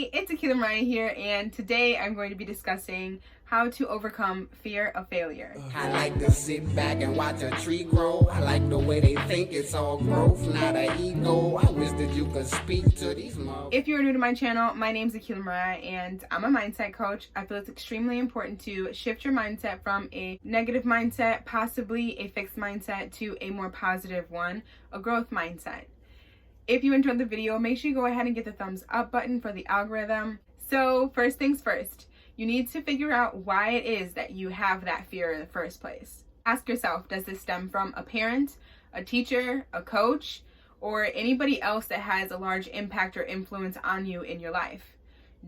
Hey, it's Aquila Mariyah here, and today I'm going to be discussing how to overcome fear of failure. I like to sit back and watch a tree grow. I like the way they think it's all growth, not an ego. I wish that you could speak to these motherfuckers. If you're new to my channel, my name's Aquila Mariyah, and I'm a mindset coach. I feel it's extremely important to shift your mindset from a negative mindset, possibly a fixed mindset, to a more positive one, a growth mindset. If you enjoyed the video, make sure you go ahead and get the thumbs up button for the algorithm. So first things first, you need to figure out why it is that you have that fear in the first place. Ask yourself, does this stem from a parent, a teacher, a coach, or anybody else that has a large impact or influence on you in your life?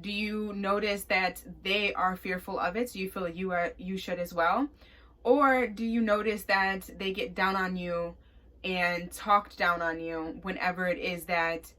Do you notice that they are fearful of it, so you feel like you should as well? Or do you notice that they get down on you and talked down on you whenever it is that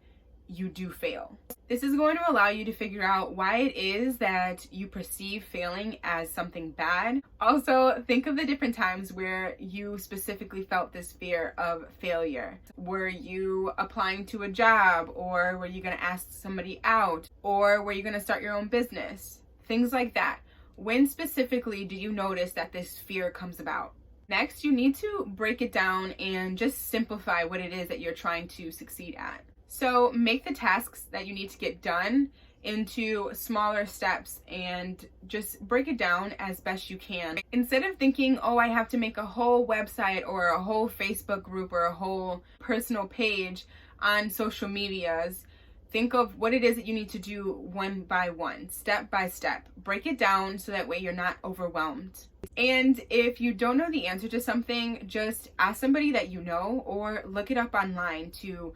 you do fail? This is going to allow you to figure out why it is that you perceive failing as something bad. Also, think of the different times where you specifically felt this fear of failure. Were you applying to a job, or were you going to ask somebody out, or were you going to start your own business? Things like that. When specifically do you notice that this fear comes about? Next, you need to break it down and just simplify what it is that you're trying to succeed at. So make the tasks that you need to get done into smaller steps and just break it down as best you can. Instead of thinking, oh, I have to make a whole website or a whole Facebook group or a whole personal page on social medias, think of what it is that you need to do one by one, step by step. Break it down so that way you're not overwhelmed. And if you don't know the answer to something, just ask somebody that you know or look it up online to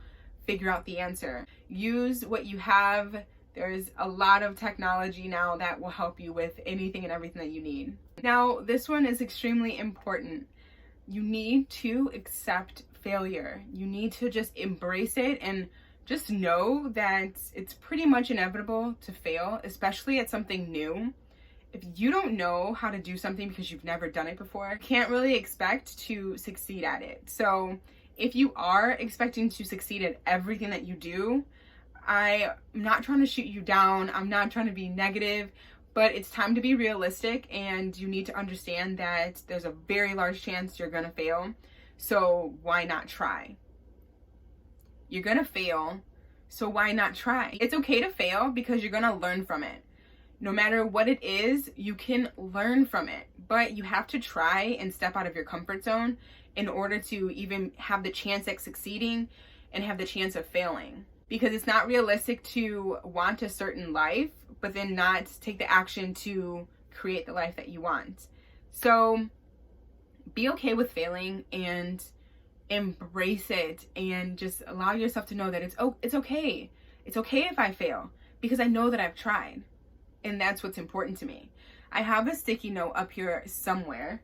figure out the answer. Use what you have. There's a lot of technology now that will help you with anything and everything that you need. Now, this one is extremely important. You need to accept failure. You need to just embrace it and just know that it's pretty much inevitable to fail, especially at something new. If you don't know how to do something because you've never done it before, you can't really expect to succeed at it. So if you are expecting to succeed at everything that you do, I'm not trying to shoot you down. I'm not trying to be negative, but it's time to be realistic, and you need to understand that there's a very large chance you're gonna fail. So why not try? You're gonna fail, so why not try? It's okay to fail because you're gonna learn from it. No matter what it is, you can learn from it, but you have to try and step out of your comfort zone in order to even have the chance at succeeding and have the chance of failing. Because it's not realistic to want a certain life, but then not take the action to create the life that you want. So be okay with failing and embrace it, and just allow yourself to know that it's okay. It's okay if I fail because I know that I've tried. And that's what's important to me. I have a sticky note up here somewhere.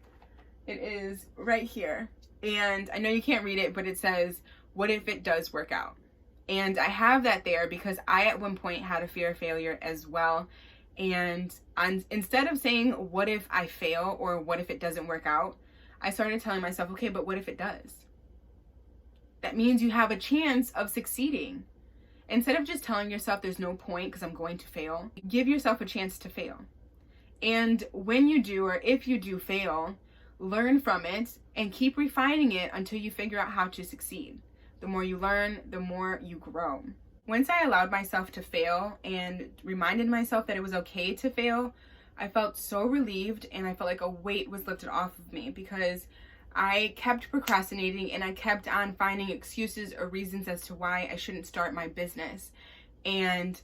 It is right here. And I know you can't read it, but it says, what if it does work out? And I have that there because I at one point had a fear of failure as well. And instead of saying, what if I fail or what if it doesn't work out, I started telling myself, okay, but what if it does? That means you have a chance of succeeding. Instead of just telling yourself there's no point because I'm going to fail, give yourself a chance to fail. And when you do, or if you do fail, learn from it and keep refining it until you figure out how to succeed. The more you learn, the more you grow. Once I allowed myself to fail and reminded myself that it was okay to fail, I felt so relieved, and I felt like a weight was lifted off of me because I kept procrastinating and I kept on finding excuses or reasons as to why I shouldn't start my business. And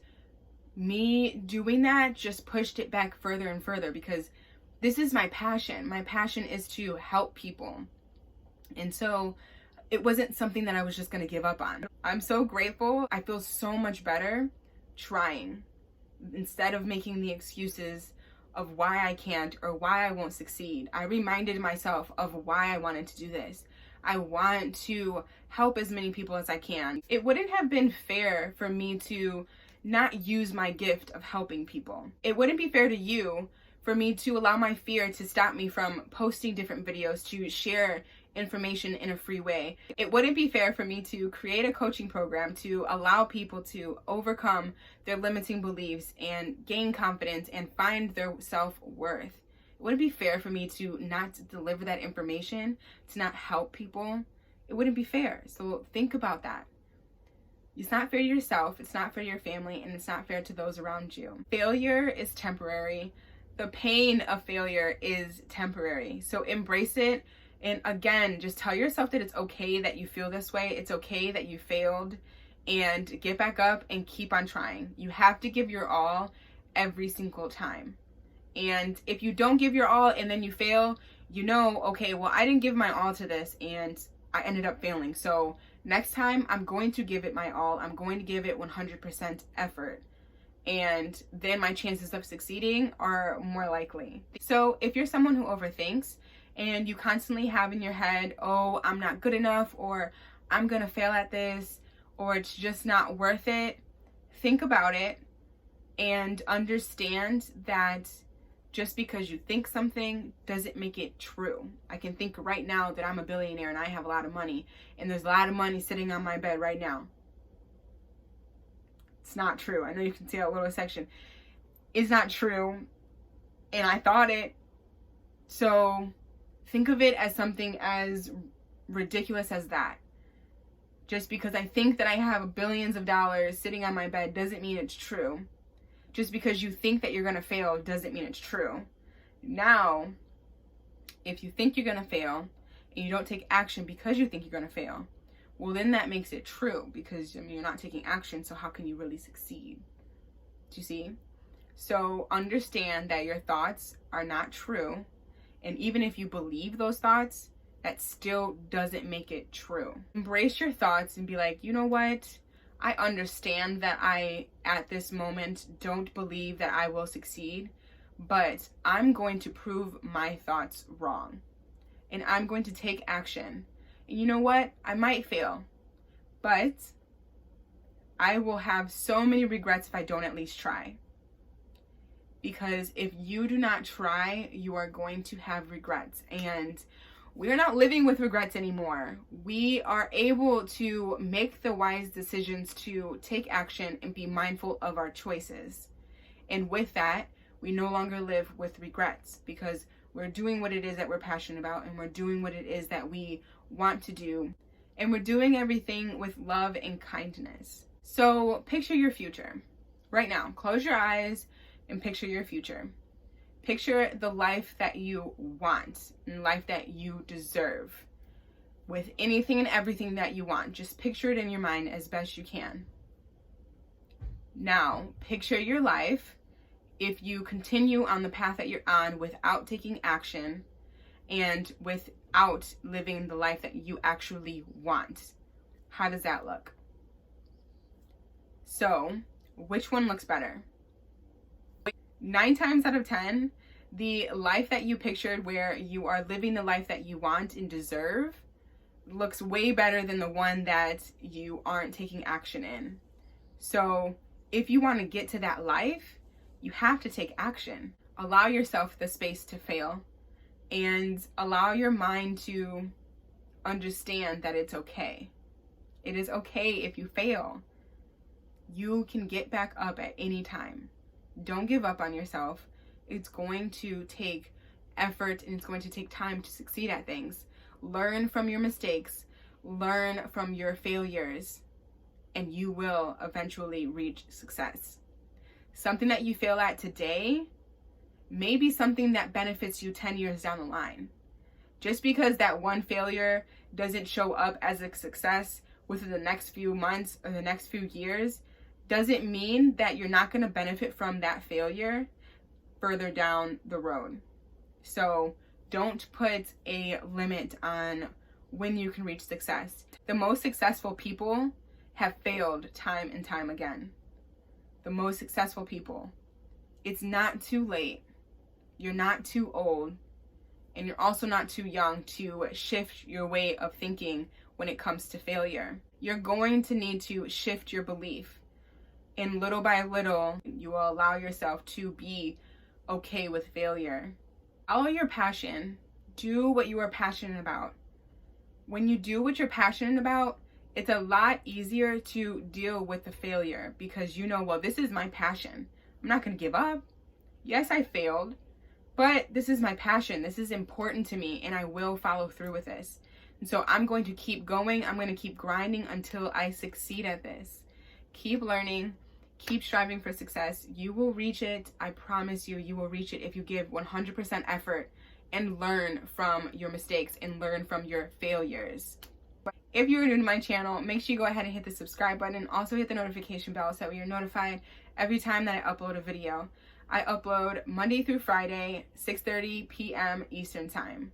me doing that just pushed it back further and further because this is my passion. My passion is to help people. And so it wasn't something that I was just going to give up on. I'm so grateful. I feel so much better trying instead of making the excuses of why I can't or why I won't succeed. I reminded myself of why I wanted to do this. I want to help as many people as I can. It wouldn't have been fair for me to not use my gift of helping people. It wouldn't be fair to you for me to allow my fear to stop me from posting different videos to share information in a free way. It wouldn't be fair for me to create a coaching program to allow people to overcome their limiting beliefs and gain confidence and find their self-worth. It wouldn't be fair for me to not deliver that information, to not help people. It wouldn't be fair. So think about that. It's not fair to yourself, it's not fair to your family, and it's not fair to those around you. Failure is temporary. The pain of failure is temporary. So embrace it. And again, just tell yourself that it's okay that you feel this way. It's okay that you failed, and get back up and keep on trying. You have to give your all every single time. And if you don't give your all and then you fail, you know, okay, well, I didn't give my all to this and I ended up failing. So next time I'm going to give it my all. I'm going to give it 100% effort. And then my chances of succeeding are more likely. So if you're someone who overthinks and you constantly have in your head, oh, I'm not good enough, or I'm gonna fail at this, or it's just not worth it, think about it and understand that just because you think something doesn't make it true. I can think right now that I'm a billionaire and I have a lot of money, and there's a lot of money sitting on my bed right now. It's not true. I know you can see that little section. It's not true. And I thought it. So think of it as something as ridiculous as that. Just because I think that I have billions of dollars sitting on my bed doesn't mean it's true. Just because you think that you're going to fail doesn't mean it's true. Now, if you think you're going to fail and you don't take action because you think you're going to fail, well, then that makes it true, because you're not taking action, so how can you really succeed? Do you see? So understand that your thoughts are not true, and even if you believe those thoughts, that still doesn't make it true. Embrace your thoughts and be like, you know what? I understand that I, at this moment, don't believe that I will succeed, but I'm going to prove my thoughts wrong, and I'm going to take action. And you know what? I might fail, but I will have so many regrets if I don't at least try. Because if you do not try, you are going to have regrets. And we're not living with regrets anymore. We are able to make the wise decisions to take action and be mindful of our choices. And with that, we no longer live with regrets, because we're doing what it is that we're passionate about, and we're doing what it is that we want to do, and we're doing everything with love and kindness. So picture your future right now. Close your eyes and picture your future. Picture the life that you want and life that you deserve, with anything and everything that you want. Just picture it in your mind as best you can. Now picture your life if you continue on the path that you're on without taking action and without living the life that you actually want. How does that look? So, which one looks better? 9 times out of 10, the life that you pictured, where you are living the life that you want and deserve, looks way better than the one that you aren't taking action in. So, if you want to get to that life, you have to take action. Allow yourself the space to fail, and allow your mind to understand that it's okay. It is okay if you fail. You can get back up at any time. Don't give up on yourself. It's going to take effort, and it's going to take time to succeed at things. Learn from your mistakes. Learn from your failures, and you will eventually reach success. Something that you fail at today may be something that benefits you 10 years down the line. Just because that one failure doesn't show up as a success within the next few months or the next few years doesn't mean that you're not going to benefit from that failure further down the road. So don't put a limit on when you can reach success. The most successful people have failed time and time again. The most successful people. It's not too late. You're not too old. And you're also not too young to shift your way of thinking when it comes to failure. You're going to need to shift your belief. And little by little, you will allow yourself to be okay with failure. Follow your passion. Do what you are passionate about. When you do what you're passionate about, it's a lot easier to deal with the failure because you know, well, this is my passion. I'm not going to give up. Yes, I failed, but this is my passion. This is important to me, and I will follow through with this. And so I'm going to keep going. I'm going to keep grinding until I succeed at this. Keep learning. Keep striving for success. You will reach it. I promise you, you will reach it if you give 100% effort and learn from your mistakes and learn from your failures. If you're new to my channel, make sure you go ahead and hit the subscribe button and also hit the notification bell so that you're notified every time that I upload a video. I upload Monday through Friday, 6:30 p.m. Eastern Time.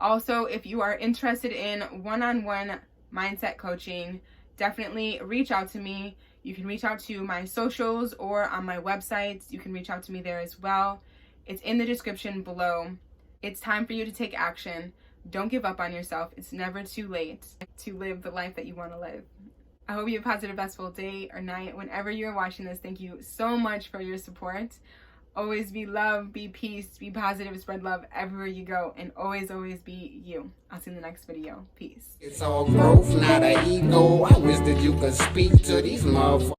Also, if you are interested in one-on-one mindset coaching, definitely reach out to me. You can reach out to my socials or on my websites. You can reach out to me there as well. It's in the description below. It's time for you to take action. Don't give up on yourself. It's never too late to live the life that you want to live. I hope you have a positive, restful day or night. Whenever you're watching this, thank you so much for your support. Always be love, be peace, be positive, spread love everywhere you go, and always, always be you. I'll see you in the next video. Peace. It's all growth, not an ego. I wish that you could speak to these motherfuckers.